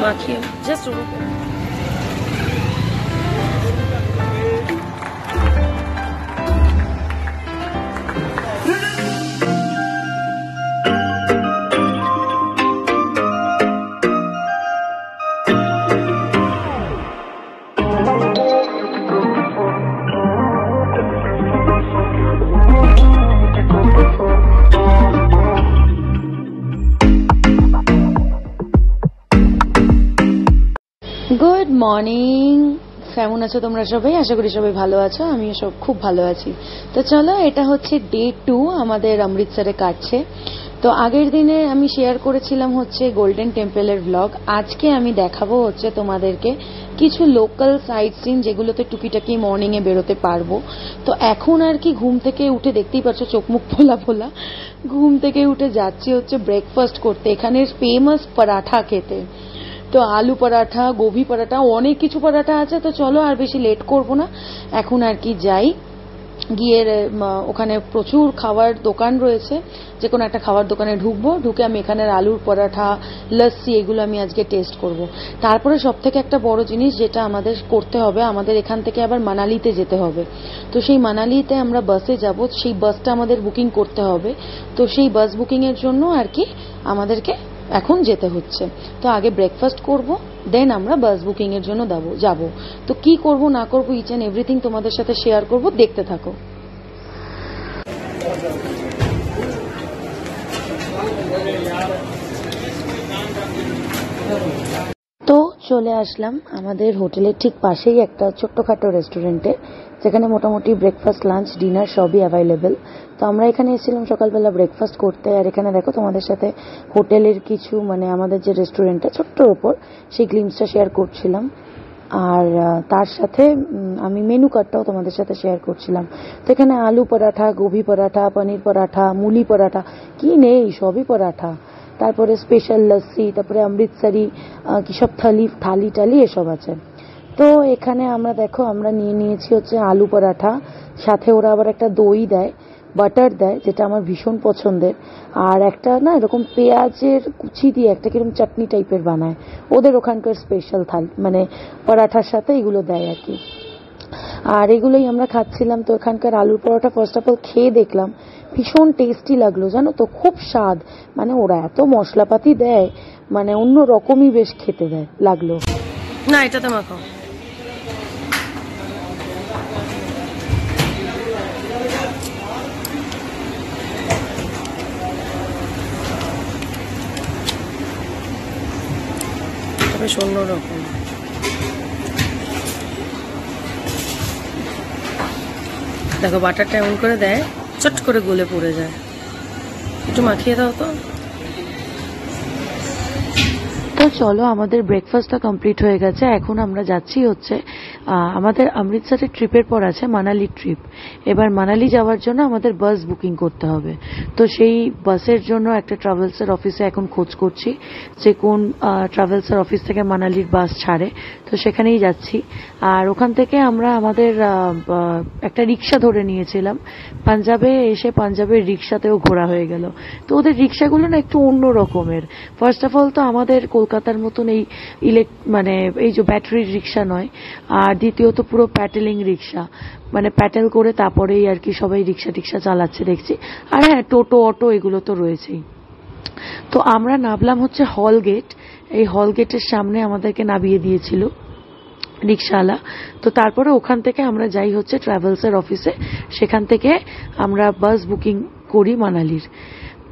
মাখিয়ে জাস্ট ওরকম। Good morning, কেমন আছো তোমরা সবাই? আশা করি সবাই ভালো আছো, আমিও সব খুব ভালো আছি। তো চলো, এটা হচ্ছে ডে 2 আমাদের অমৃতসরে কাটছে। তো আগের দিনে আমি শেয়ার করেছিলাম হচ্ছে গোল্ডেন টেম্পলের ব্লগ। আজকে আমি দেখাবো হচ্ছে তোমাদেরকে কিছু লোকাল সাইট সিন, যেগুলোতে টুকিটাকি মর্নিং এ বেরোতে পারবো। তো এখন আর কি ঘুম থেকে উঠে, দেখতেই পাচ্ছ চোখ মুখ ফোলা ফোলা, ঘুম থেকে উঠে যাচ্ছি হচ্ছে ব্রেকফাস্ট করতে, এখানের ফেমাস পরাঠা খেতে। তো আলু পরাঠা, গোভি পরাঠা, অনেক কিছু পরাঠা আছে। তো চলো আর বেশি লেট করব না, এখন আর কি যাই, গিয়ে ওখানে প্রচুর খাবার দোকান রয়েছে, যে কোনো একটা খাবার দোকানে ঢুকবো, ঢুকে আমি এখানের আলুর পরাঠা, লস্যি, এগুলো আমি আজকে টেস্ট করব। তারপরে সব থেকে একটা বড় জিনিস যেটা আমাদের করতে হবে, আমাদের এখান থেকে আবার মানালিতে যেতে হবে। তো সেই মানালিতে আমরা বাসে যাব, সেই বাসটা আমাদের বুকিং করতে হবে। তো সেই বাস বুকিং এর জন্য আর কি আমাদেরকে এখন যেতে হচ্ছে। তো আগে ব্রেকফাস্ট করব, দেন আমরা বাস বুকিং এর জন্য যাব। তো কি করব না করব, ইচ এন্ড এভরিথিং তোমাদের সাথে শেয়ার করব, দেখতে থাকো। তো চলে আসলাম আমাদের হোটেলের ঠিক পাশেই একটা ছোট্টখাটো রেস্টুরেন্টে, যেখানে মোটামুটি ব্রেকফাস্ট, লাঞ্চ, ডিনার সবই অ্যাভেলেবেল। তো আমরা এখানে এসেছিলাম সকালবেলা ব্রেকফাস্ট করতে। আর এখানে দেখো তোমাদের সাথে হোটেলের কিছু, মানে আমাদের যে রেস্টুরেন্টটা ছোট্টর ওপর, সেই গ্লিমসটা শেয়ার করছিলাম। আর তার সাথে আমি মেনু কার্ডটাও তোমাদের সাথে শেয়ার করছিলাম। তো এখানে আলু পরাঠা, গোভি পরাঠা, পনির পরাঠা, মুলি পরাঠা, কি নেই, সবই পরাঠা। তারপরে স্পেশাল লস্যি, তারপরে অমৃতসরি কি সব থালি টালি এসব আছে। তো এখানে আমরা দেখো, আমরা নিয়ে নিয়েছি হচ্ছে আলু পরাঠা, সাথে ওরা আবার একটা দই দেয়, বাটার দেয়, যেটা আমার ভীষণ পছন্দের। আর একটা না এরকম পেঁয়াজের কুচি দিয়ে একটা কিরকম চাটনি টাইপের বানায়, ওদের ওখানকার স্পেশাল থালি, মানে পরাঠার সাথে এগুলো দেয় আর কি। আর এগুলোই আমরা খাচ্ছিলাম। তো এখানকার আলুর পরোটা ফার্স্ট অফ অল খেয়ে দেখলাম, ভীষণ টেস্টি লাগলো, জানো তো, খুব স্বাদ। মানে ওরা এত মশলাপাতি দেয়, মানে অন্য রকমই বেশ খেতে দেয় লাগলো। না, এটাতে মাখাও। বেশ অন্যরকম। দেখো বাটারটা এমন করে দেয়, চট করে গলে পড়ে যায়। একটু মাখিয়ে দাও তো। তো চলো, আমাদের ব্রেকফাস্টটা কমপ্লিট হয়ে গেছে। এখন আমরা যাচ্ছি হচ্ছে আমাদের অমৃতসরের ট্রিপের পর আছে মানালি ট্রিপ। এবার মানালি যাওয়ার জন্য আমাদের বাস বুকিং করতে হবে। তো সেই বাসের জন্য একটা ট্রাভেলসের অফিসে এখন খোঁজ করছি, যে কোন ট্রাভেলসের অফিস থেকে মানালির বাস ছাড়ে। তো সেখানেই যাচ্ছি। আর ওখান থেকে আমরা আমাদের একটা রিক্সা ধরে নিয়েছিলাম। পাঞ্জাবে এসে পাঞ্জাবের রিক্সাতেও ঘোরা হয়ে গেল। তো ওদের রিক্সাগুলো না একটু অন্য রকমের। ফার্স্ট অফ অল তো আমাদের কলকাতার মতন এই মানে এই যে ব্যাটারির রিক্সা নয়। আর দ্বিতীয়ত পুরো প্যাটেলিং রিক্সা, মানে প্যাটেল করে তারপরেই আর কি সবাই রিক্সা টিক্সা চালাচ্ছে দেখছি। আর হ্যাঁ, টোটো অটো এগুলো তো রয়েছেই। তো আমরা নামলাম হচ্ছে হল গেট। এই হল গেটের সামনে আমাদেরকে নামিয়ে দিয়েছিল রিক্সাওয়ালা। তো তারপরে ওখান থেকে আমরা যাই হচ্ছে ট্রাভেলসের অফিসে, সেখান থেকে আমরা বাস বুকিং করি মানালির।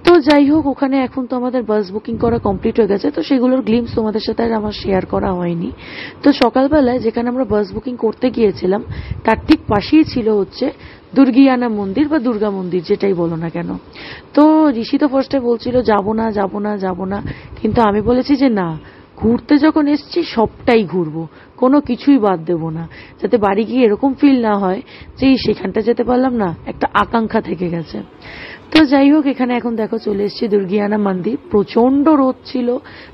তো যাই হোক, ওখানে এখন তো আমাদের বাস বুকিং করা কমপ্লিট হয়ে গেছে। তো সেগুলোর গ্লিমস তোমাদের সাথে আর আমার শেয়ার করা হয়নি। তো সকালবেলায় যেখানে আমরা বাস বুকিং করতে গিয়েছিলাম, তার ঠিক পাশেই ছিল হচ্ছে দুর্গিয়ানা মন্দির বা দুর্গা মন্দির, যেটাই বলো না কেন। তো ঋষি তো ফার্স্টে বলছিল যাবো না যাবো না যাবো না, কিন্তু আমি বলেছি যে না, ঘুরতে যখন এসছি সবটাই ঘুরবো, কোনো কিছুই বাদ দেবো না, যাতে বাড়ি গিয়ে এরকম ফিল না হয় যে সেখানটা যেতে পারলাম না, একটা আকাঙ্ক্ষা থেকে গেছে। তো যাই হোক, এখানে এখন দেখো চলে এসেছি দুর্গিয়ানা মন্দির। প্রচন্ড রোদ ছিল,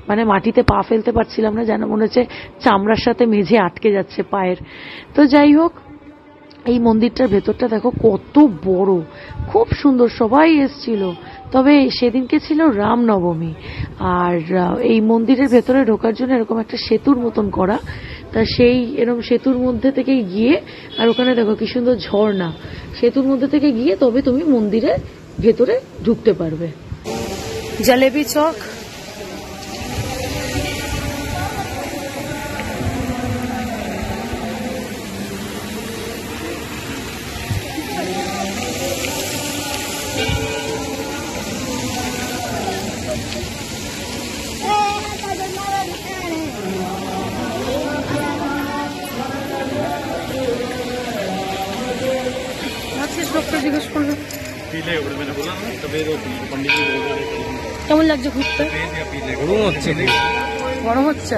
মানে মাটিতে পা ফেলতে পারছিলাম না, যেন মনে হচ্ছে চামড়ার সাথে মেঝে আটকে যাচ্ছে পায়ের। তো যাই হোক, এই মন্দিরটার ভেতরটা দেখো কত বড়, খুব সুন্দর, সবাই এসছিল। তবে সেদিনকে ছিল রামনবমী, আর এই মন্দিরের ভেতরে ঢোকার জন্য এরকম একটা সেতুর মতন করা, তা সেই এরকম সেতুর মধ্যে থেকে গিয়ে, আর ওখানে দেখো কি সুন্দর ঝর্ণা, সেতুর মধ্যে থেকে গিয়ে তবে তুমি মন্দিরের ভেতরে ঢুকতে পারবে। জলেবি চক, লোকটা জিজ্ঞেস করলো কেমন লাগছে ঘুরতে। গরম হচ্ছে,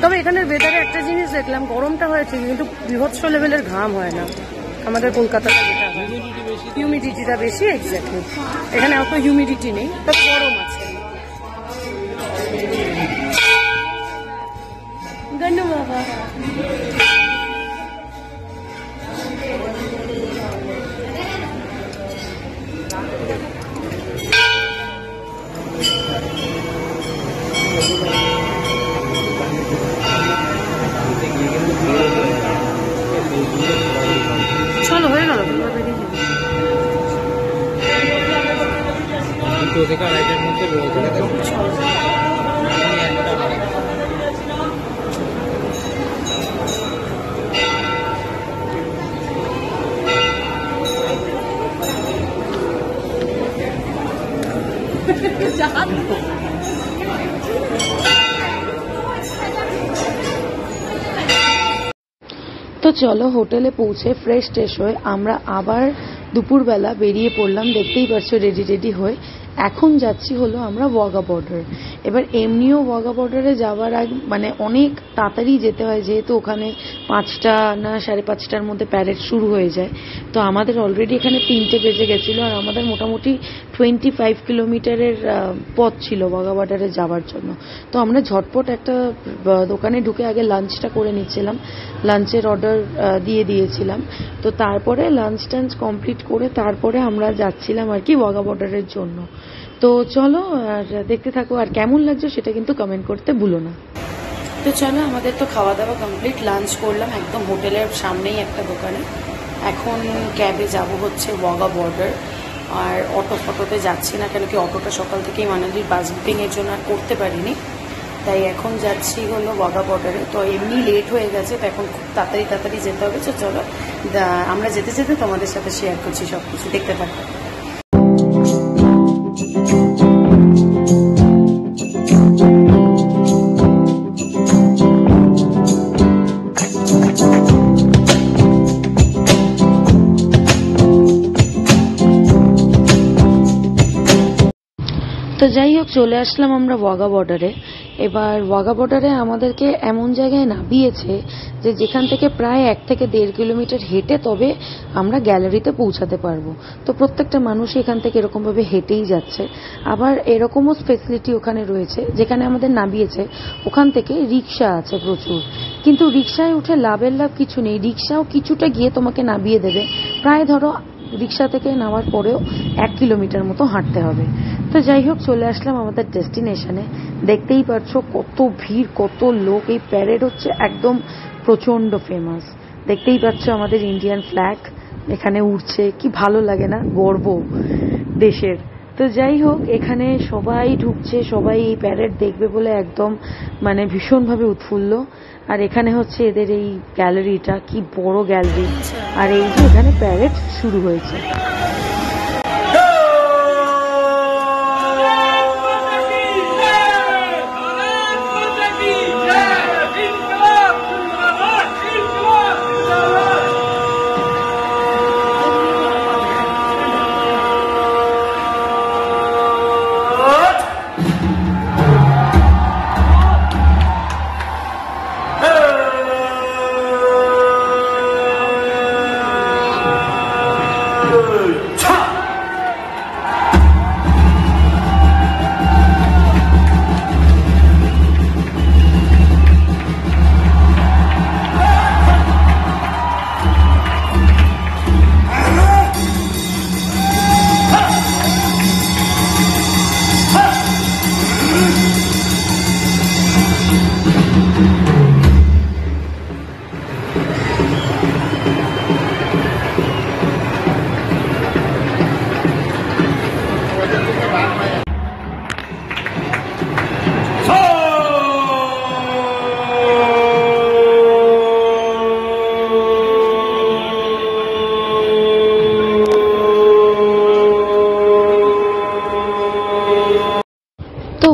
তবে এখানের ওয়েদারে একটা জিনিস দেখলাম, গরমটা হয়েছে কিন্তু বিভৎস লেভেলের ঘাম হয় না। আমাদের কলকাতাতে যেটা হিউমিডিটিটা বেশি, এক্স্যাক্টলি এখানে অত হিউমিডিটি নেই, তবে গরম আছে। ধন্যবাদ। চলো হয়ে গেল, তো চলো হোটেলে পৌঁছে ফ্রেশ ট্রেশ হয়ে আমরা আবার দুপুরবেলা বেরিয়ে পড়লাম। দেখতেই পাচ্ছ রেডি হয়ে এখন যাচ্ছি হলো আমরা ওয়াঘা বর্ডার। এবার এমনিও ওয়াঘা বর্ডারে যাওয়ার আগে মানে অনেক তাড়াতাড়ি যেতে হয়, যেহেতু ওখানে 5টা না 5:30টার মধ্যে প্যারেড শুরু হয়ে যায়। তো আমাদের অলরেডি এখানে 3টে বেজে গেছিলো, আর আমাদের মোটামুটি 25 কিলোমিটারের পথ ছিল ওয়াঘা বর্ডারে যাওয়ার জন্য। তো আমরা ঝটপট একটা দোকানে ঢুকে আগে লাঞ্চটা করে নিচ্ছিলাম, লাঞ্চের অর্ডার দিয়ে দিয়েছিলাম। তো তারপরে লাঞ্চ টাঞ্চ কমপ্লিট করে তারপরে আমরা যাচ্ছিলাম আর কি ওয়াঘা বর্ডারের জন্য। তো চলো আর দেখতে থাকো, আর কেমন লাগছে সেটা কিন্তু কমেন্ট করতে ভুলো না। তো চলো, আমাদের তো খাওয়া দাওয়া কমপ্লিট, লাঞ্চ করলাম একদম হোটেলের সামনেই একটা দোকানে। এখন ক্যাবে যাব হচ্ছে ওয়াঘা বর্ডার, আর ফটোতে যাচ্ছি না, কেন কি অটোটা সকাল থেকেই মানালির বাস বুকিংয়ের জন্য আর করতে পারিনি, তাই এখন যাচ্ছি হলো ওয়াঘা বর্ডারে। তো এমনি লেট হয়ে গেছে, তো এখন খুব তাড়াতাড়ি যেতে হবে। তো চলো আমরা যেতে যেতে তোমাদের সাথে শেয়ার করছি সব কিছু, দেখতে থাকো। তো যাই হোক, চলে আসলাম আমরা ওয়াঘা বর্ডারে। এবার ওয়াঘা বর্ডারে আমাদেরকে এমন জায়গায় নামিয়েছে যে যেখান থেকে প্রায় 1 থেকে 1.5 কিলোমিটার হেঁটে তবে আমরা গ্যালারিতে পৌঁছাতে পারবো। তো প্রত্যেকটা মানুষ এখান থেকে এরকমভাবে হেঁটেই যাচ্ছে। আবার এরকমও ফেসিলিটি ওখানে রয়েছে, যেখানে আমাদের নামিয়েছে ওখান থেকে রিক্সা আছে প্রচুর, কিন্তু রিক্সায় উঠে লাভ কিছু নেই। রিক্সাও কিছুটা গিয়ে তোমাকে নামিয়ে দেবে, প্রায় ধরো রিক্সা থেকে নামার পরেও 1 কিলোমিটার মতো হাঁটতে হবে। তো যাই হোক, চলে আসলাম আমাদের ডেস্টিনেশনে। দেখতেই পাচ্ছ কত ভিড়, কত লোক। এই প্যারেড হচ্ছে একদম প্রচন্ড ফেমাস। দেখতেই পাচ্ছ আমাদের ইন্ডিয়ান ফ্ল্যাগ এখানে উড়ছে, কি ভালো লাগে না, গর্ব দেশের। তো যাই হোক, এখানে সবাই ঢুকছে, সবাই এই প্যারেড দেখবে বলে একদম মানে ভীষণভাবে উৎফুল্ল। আর এখানে হচ্ছে এদের এই গ্যালারিটা, কি বড় গ্যালারি, আর এই যে এখানে প্যারেড শুরু হয়েছে।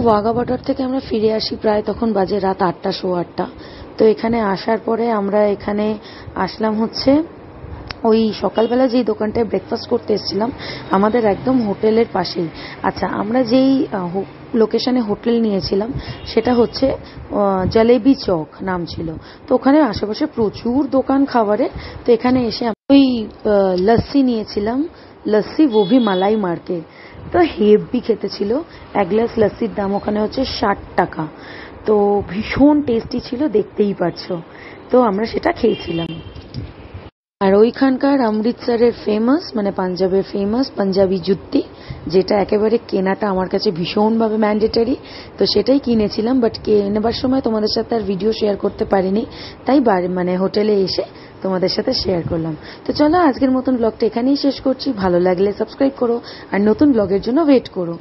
ওয়াঘা বর্ডার থেকে আমরা ফিরে আসি প্রায় তখন বাজে রাত 8টা, 8:15। তো এখানে আসার পরে আমরা এখানে আসলাম হচ্ছে ওই সকালবেলা যেই দোকানটায় ব্রেকফাস্ট করতে এসেছিলাম আমাদের একদম হোটেলের পাশেই। আচ্ছা, আমরা যেই লোকেশনে হোটেল নিয়েছিলাম সেটা হচ্ছে জলেবি চক নাম ছিল। তো ওখানে আশেপাশে প্রচুর দোকান খাবারের। তো এখানে এসে ওই লস্যি নিয়েছিলাম, লস্যি वो भी মালাই মার্কে। তো হেভি খেতে ছিল। এক গ্লাস লস্যির দাম ওখানে হচ্ছে 60 টাকা। তো ভীষণ টেস্টি ছিল, দেখতেই পাচ্ছ। তো আমরা সেটা খেয়েছিলাম। আর ওইখানকার অমৃতসরের ফেমাস মানে পাঞ্জাবের ফেমাস পাঞ্জাবি জুত্তি, যেটা একেবারে কেনাটা আমার কাছে ভীষণভাবে ম্যান্ডেটরি। তো সেটাই কিনেছিলাম, বাট নেবার সময় তোমাদের সাথে আর ভিডিও শেয়ার করতে পারিনি, তাই মানে হোটেলে এসে তোমাদের সাথে শেয়ার করলাম। তো চলো আজকের মতন ব্লগটা এখানেই শেষ করছি। ভালো লাগলে সাবস্ক্রাইব করো আর নতুন ব্লগের জন্য ওয়েট করো।